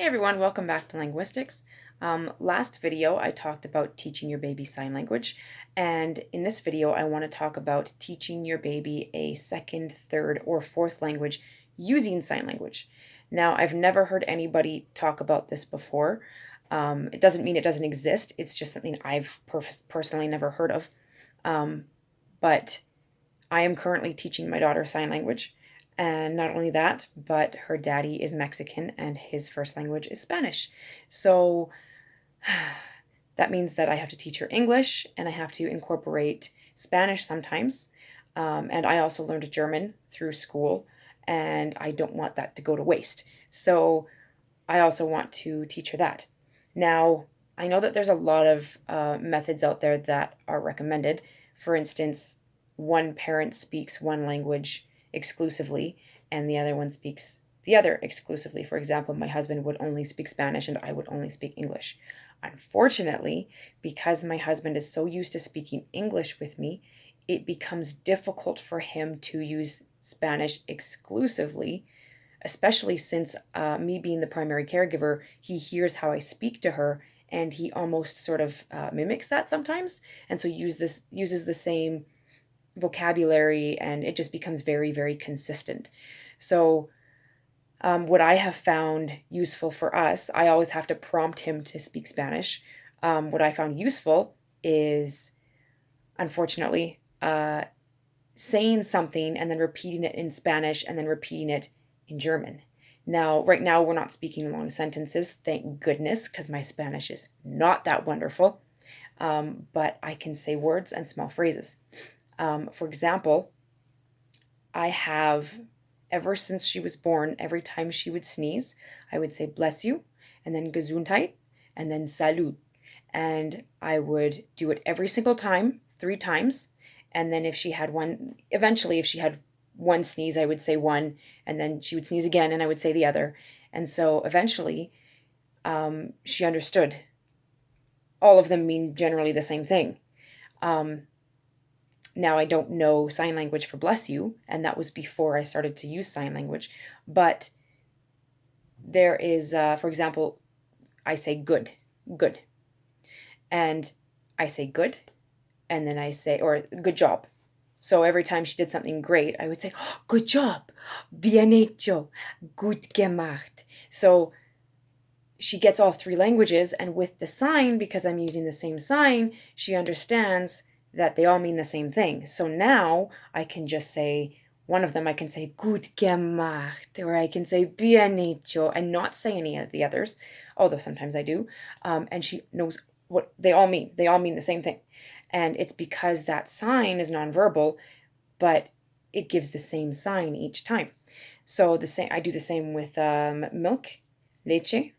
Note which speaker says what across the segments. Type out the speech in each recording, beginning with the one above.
Speaker 1: Hey everyone, welcome back to Linguistics. Last video I talked about teaching your baby sign language, and in this video I want to talk about teaching your baby a second, third, or fourth language using sign language. Now, I've never heard anybody talk about this before. It doesn't mean it doesn't exist, it's just something I've personally never heard of. But I am currently teaching my daughter sign language. And not only that, but her daddy is Mexican and his first language is Spanish. So that means that I have to teach her English and I have to incorporate Spanish sometimes. And I also learned German through school, and I don't want that to go to waste. So I also want to teach her that. Now, I know that there's a lot of methods out there that are recommended. For instance, one parent speaks one language exclusively and the other one speaks the other exclusively. For example, my husband would only speak Spanish and I would only speak English. Unfortunately, because my husband is so used to speaking English with me, it becomes difficult for him to use Spanish exclusively, especially since me being the primary caregiver, he hears how I speak to her and he almost sort of mimics that sometimes. And so uses the same vocabulary, and it just becomes very, very consistent. So what I have found useful for us, I always have to prompt him to speak Spanish. What I found useful is, unfortunately, saying something and then repeating it in Spanish and then repeating it in German. Now, right now, we're not speaking long sentences, thank goodness, because my Spanish is not that wonderful. But I can say words and small phrases. For example, I have, ever since she was born, every time she would sneeze, I would say bless you, and then Gesundheit, and then Salud. And I would do it every single time, 3 times. And then if she had one sneeze, I would say one, and then she would sneeze again, and I would say the other. And so eventually, she understood. All of them mean generally the same thing. Now, I don't know sign language for bless you, and that was before I started to use sign language. But there is, for example, I say good, good. And I say good, and then I say, or good job. So every time she did something great, I would say, oh, good job, bien hecho, gut gemacht. So she gets all 3 languages, and with the sign, because I'm using the same sign, she understands that they all mean the same thing. So now I can just say one of them, I can say gut gemacht, or I can say bien hecho, and not say any of the others, although sometimes I do. And she knows what they all mean. They all mean the same thing. And it's because that sign is nonverbal, but it gives the same sign each time. So I do the same with milk, leche.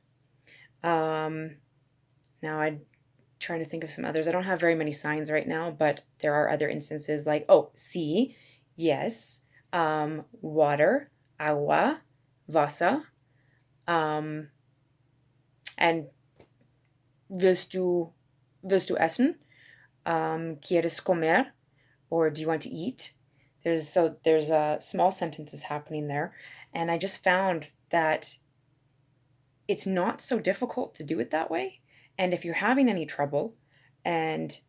Speaker 1: Now I'm trying to think of some others. I don't have very many signs right now, but there are other instances like, oh, sí, yes, water, agua, Wasser, and willst du essen? ¿Quieres comer? Or do you want to eat? There's small sentences happening there, and I just found that it's not so difficult to do it that way. And if you're having any trouble, and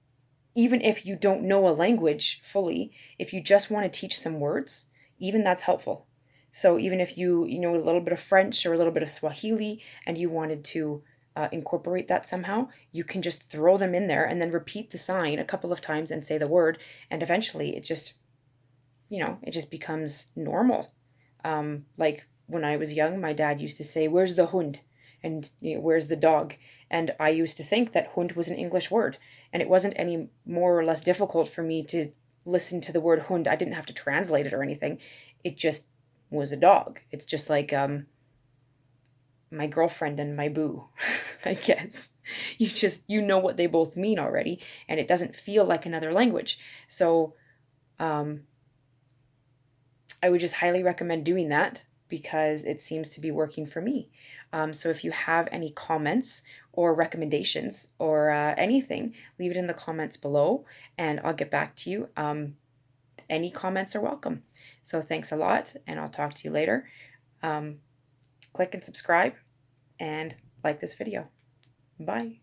Speaker 1: even if you don't know a language fully, if you just want to teach some words, even that's helpful. So even if you know a little bit of French or a little bit of Swahili and you wanted to incorporate that somehow, you can just throw them in there and then repeat the sign a couple of times and say the word, and eventually it just becomes normal. Like when I was young, my dad used to say, "Where's the Hund?" And "Where's the dog?" And I used to think that Hund was an English word, and it wasn't any more or less difficult for me to listen to the word Hund. I didn't have to translate it or anything. It just was a dog. It's just like my girlfriend and my boo, I guess. You know what they both mean already, and it doesn't feel like another language. So I would just highly recommend doing that because it seems to be working for me. So if you have any comments or recommendations or anything, leave it in the comments below and I'll get back to you. Any comments are welcome. So thanks a lot, and I'll talk to you later. Click and subscribe. and like this video. Bye.